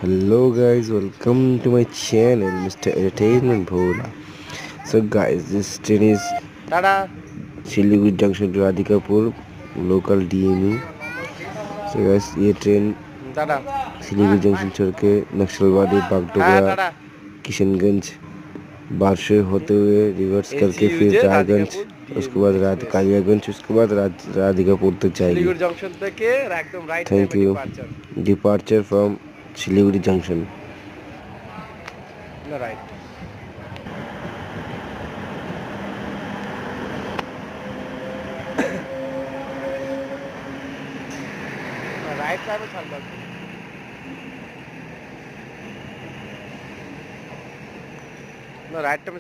Hello guys, welcome to my channel, Mr. Entertainment Bhola. So guys, this train is Tata Siliguri Junction to Radhikapur, local DME. So guys, ये train Tata Siliguri junction छोड़ के नक्सलवाड़ी हाँ बागडोगरा टाटा किशनगंज बारशे होते हुए reverse AC करके फिर यूजे रायगंज राधिकापुर उसके डीएमयू बाद एक्सप्रेस कालियागंज उसके बाद राधिकापुर तक जाएगी। শিলিগুড়ি জংশন থেকে একদম রাইট थैंक টাইমে you. Departure departure from Siliguri junction. না রাইট না রাইট টাইমে ছাড়বে না রাইট টাইমে